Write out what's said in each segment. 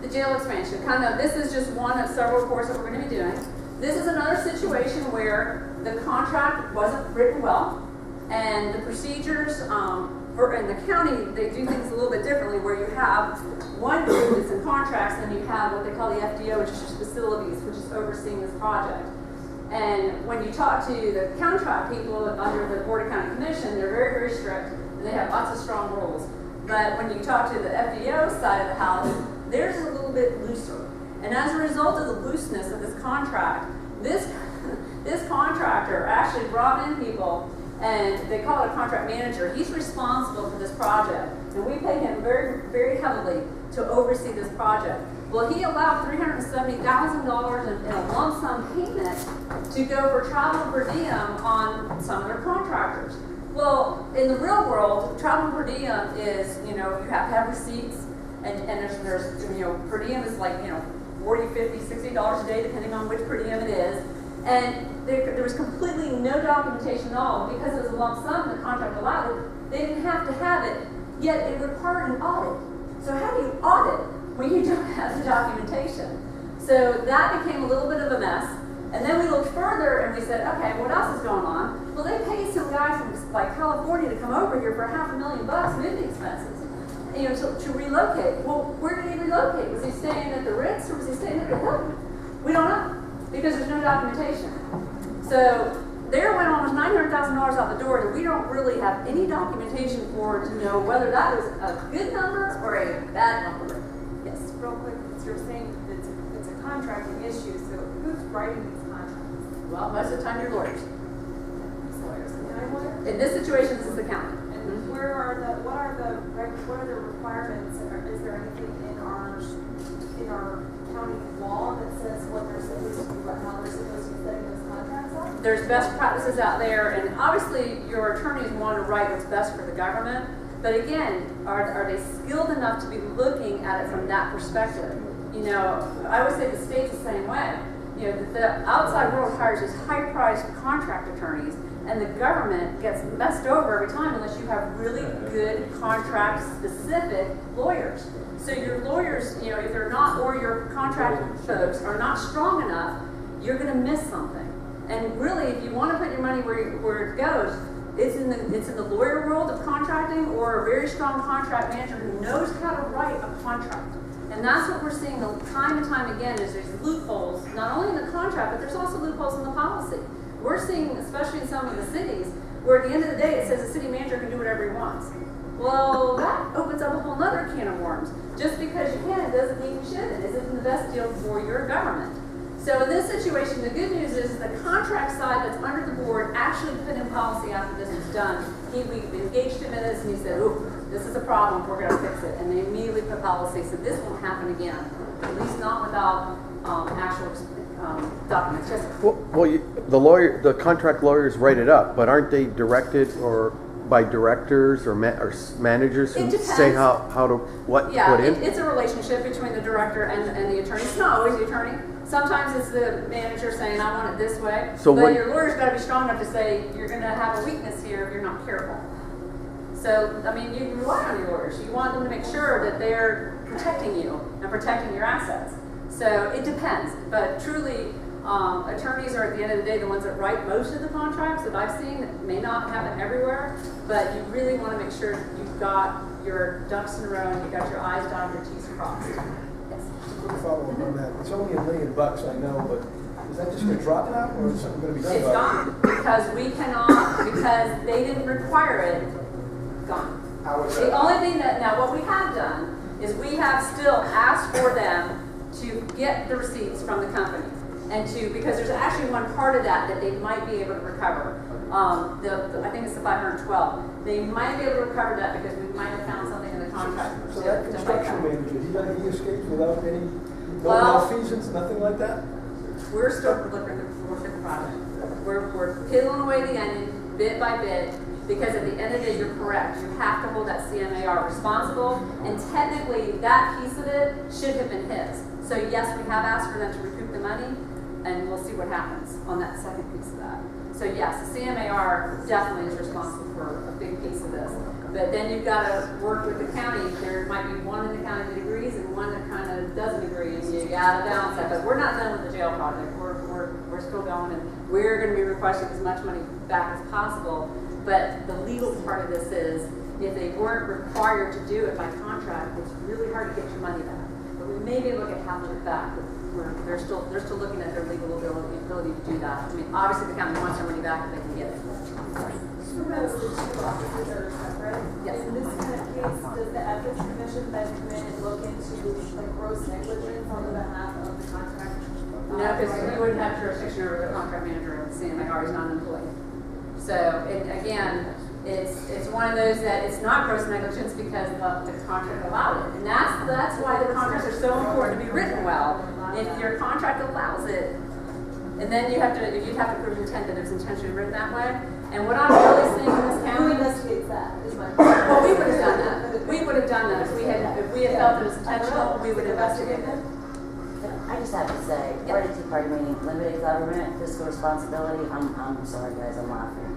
the jail expansion. Kind of, this is just one of several reports that we're going to be doing. This is another situation where the contract wasn't written well, and the procedures in the county, they do things a little bit differently, where you have one group that's in contracts, and then you have what they call the FDO, which is just facilities, which is overseeing this project. And when you talk to the contract people under the Board of County Commission, they're very, very strict, and they have lots of strong rules. But when you talk to the FDO side of the house, theirs is a little bit looser. And as a result of the looseness of this contract, this contractor actually brought in people, and they call it a contract manager. He's responsible for this project, and we pay him very, very heavily to oversee this project. Well, he allowed $370,000 in a lump sum payment to go for travel and per diem on some of their contractors. Well, in the real world, travel and per diem is, you have to have receipts, and there's per diem is like, $40, $50, $60 a day, depending on which per diem it is. And there was completely no documentation at all. Because it was a lump sum, the contract allowed it, they didn't have to have it, yet it required an audit. So how do you audit when you don't have the documentation? So that became a little bit of a mess. And then we looked further and we said, okay, what else is going on? Well, they paid some guy from like California to come over here for $500,000 moving expenses, to relocate. Well, where did he relocate? Was he staying at the Ritz or was he staying at the Hilton? We don't know, because there's no documentation. So there went almost $900,000 out the door that we don't really have any documentation for to know whether that was a good number or a bad number. Yes. Real quick, you're saying it's a contracting issue, so who's writing these contracts? Well, most of the time you're lawyers. Lawyers. And In this situation, this is the county. And what are the requirements? Is there anything in our county law that says what they're supposed to do, how they're supposed to be setting those contracts up? There's best practices out there, and obviously your attorneys want to write what's best for the government. But again, are they skilled enough to be looking at it from that perspective? I would say the state's the same way. The outside world hires these high-priced contract attorneys, and the government gets messed over every time unless you have really good contract-specific lawyers. So your lawyers, if they're not, or your contract folks are not strong enough, you're going to miss something. And really, if you want to put your money where it goes, it's in the lawyer world of contracting, or a very strong contract manager who knows how to write a contract. And that's what we're seeing time and time again, is there's loopholes, not only in the contract, but there's also loopholes in the policy. We're seeing, especially in some of the cities, where at the end of the day it says the city manager can do whatever he wants. Well, that opens up a whole other can of worms. Just because you can doesn't mean you should. It isn't the best deal for your government. So in this situation, the good news is the contract side that's under the board actually put in policy after this was done. We engaged him in this, and he said, "Ooh, this is a problem. We're going to fix it." And they immediately put policy, so this won't happen again. At least not without actual documents. Just The contract lawyers write it up, but aren't they directed or by directors or managers who say what to put in? It's a relationship between the director and the attorney. It's not always the attorney. Sometimes it's the manager saying, "I want it this way." But your lawyer's got to be strong enough to say, "You're going to have a weakness here if you're not careful." So, you rely on your lawyers. You want them to make sure that they're protecting you and protecting your assets. So it depends. But truly, attorneys are at the end of the day the ones that write most of the contracts that I've seen. It may not happen everywhere, but you really want to make sure you've got your ducks in a row and you've got your I's dotted, your T's crossed. Yes. Quick follow-up on that. It's only $1 million, I know, but is that just going to drop now, or is something going to be done about it? It's gone because because they didn't require it. Gone. The only thing what we have done is we have still asked for them to get the receipts from the company, and because there's actually one part of that they might be able to recover. I think it's the 512. They might be able to recover that because we might have found something in the contract. So that construction manager, he escaped without any malfeasance, nothing like that? We're still looking at the project. We're peeling away the onion bit by bit. Because at the end of the day, you're correct. You have to hold that CMAR responsible, and technically that piece of it should have been his. So yes, we have asked for them to recoup the money, and we'll see what happens on that second piece of that. So yes, the CMAR definitely is responsible for a big piece of this. But then you've got to work with the county. There might be one in the county that agrees and one that kind of doesn't gotta balance that, but we're not done with the jail project. We're still going, and we're gonna be requesting as much money back as possible. But the legal part of this is, if they weren't required to do it by contract, it's really hard to get your money back. But we may be able to get half of it back. They're still looking at their legal ability to do that. I mean, obviously the county wants their money back if they can get it. Remember the two officers that are separate? Yes. In this kind of case, does the Ethics Commission then come in and look into like gross negligence on the behalf of the contract? No, because we wouldn't have jurisdiction over the contract manager and seeing like he's not an employee. So again, it's one of those that it's not gross negligence because the contract allowed it, and that's why the contracts are so important to be written well. If your contract allows it, and then you'd have to prove intent that it's intentionally written that way. And what I'm really seeing in this Who county, investigates that? Is my well, we would have done that. We would have done that if we had felt it was intentional. We would investigate it. I just have to say, party to party meaning limited government, fiscal responsibility. I'm sorry guys, I'm laughing.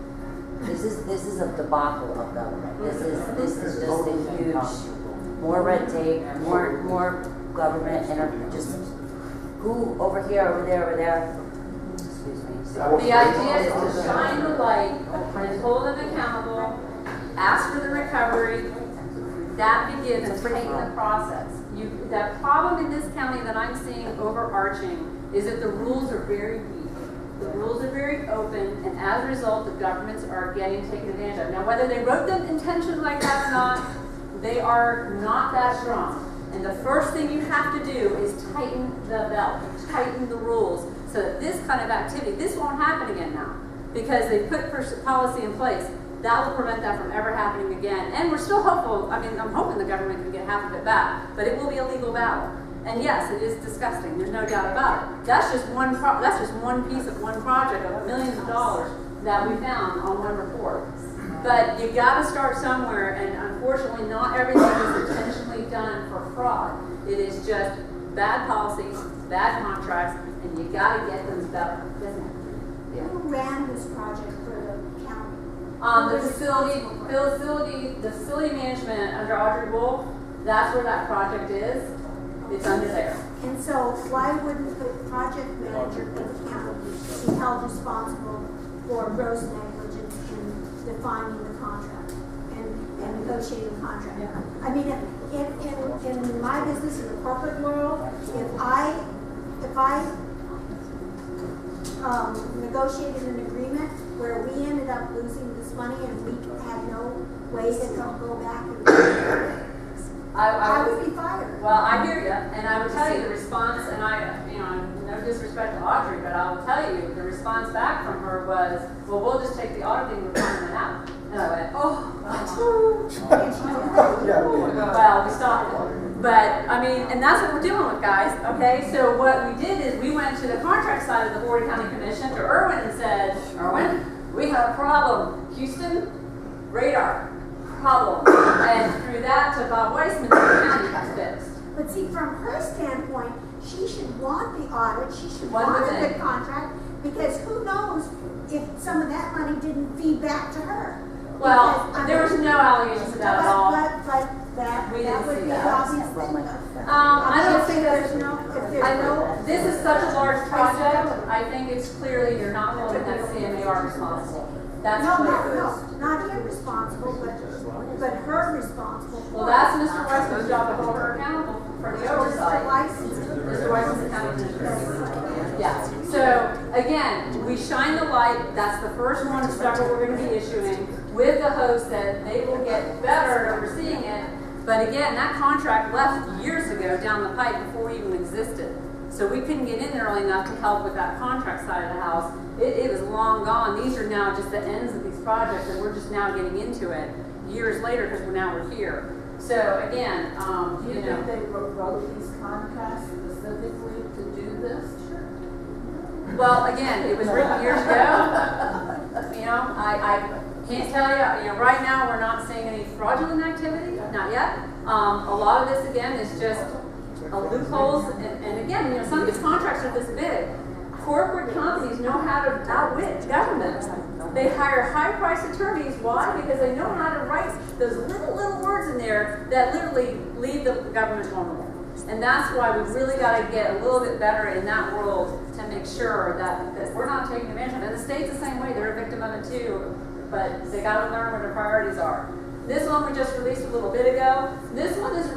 This is a debacle of government. This is just a huge, more red tape, more government, and just who over here, over there. Excuse me. The idea is to shine the light and hold them accountable, ask for the recovery. That begins to tighten the process. The problem in this county that I'm seeing overarching is that the rules are very weak. The rules are very open, and as a result, the governments are getting taken advantage of. Now, whether they wrote them intentionally like that or not, they are not that strong. And the first thing you have to do is tighten the belt, tighten the rules, so that this kind of activity, this won't happen again now, because they put policy in place. That will prevent that from ever happening again. And we're still hopeful. I mean, I'm hoping the government can get half of it back, but it will be a legal battle. And yes, it is disgusting. There's no doubt about it. That's just one piece of one project of millions of dollars that we found on one report. But you got to start somewhere, and unfortunately, not everything is intentionally done for fraud. It is just bad policies, bad contracts, and you got to get them better. Who ran this project for the county? The facility management under Audrey Wolf, that's where that project is. It's under there. And so why wouldn't the project manager of the county be held responsible for gross negligence in defining the contract and negotiating the contract? I mean, in my business, in the corporate world, if I negotiated an agreement where we ended up losing this money and we had no way to go back and I would be fired. Well, I hear you, and I would tell you the response, and no disrespect to Audrey, but I will tell you the response back from her was, well, we'll just take the auditing requirement out. And I went, well, we stopped it. But, I mean, and that's what we're dealing with, guys, okay? So what we did is we went to the contract side of the Board County Commission, to Irwin, and said, Irwin, we have a problem. Houston, radar. Problem. And through that to Bob Weissman, the county has fixed. But see, from her standpoint, she should want the audit, she should want a good contract, because who knows if some of that money didn't feed back to her. Well, there was no allegations of that at all. But that would be an obvious thing. I don't think there's no. I know this is such a large project. I think it's clearly you're not holding that CMAR responsible. That's not him responsible, but her responsible. Well, that's Mr. Weissman's job to hold her accountable for the oversight. Mr. Weissman's accountable. Yeah. So again, we shine the light. That's the first one of several we're going to be issuing, with the hopes that they will get better at overseeing it. But again, that contract left years ago down the pipe before we even existed. So we couldn't get in there early enough to help with that contract side of the house. It was long gone. These are now just the ends of these projects, and we're just now getting into it years later because we're here. So again, do you think they wrote these contracts specifically to do this? Sure. Well, again, it was written years ago. I can't tell you. Right now we're not seeing any fraudulent activity, not yet. A lot of this again is just loopholes, and again, some of these contracts are this big. Corporate companies know how to outwit government. They hire high-priced attorneys. Why? Because they know how to write those little words in there that literally leave the government vulnerable. And that's why we really gotta get a little bit better in that world to make sure that we're not taking advantage of it. And the state's the same way, they're a victim of it too, but they gotta learn what their priorities are. This one we just released a little bit ago. This one is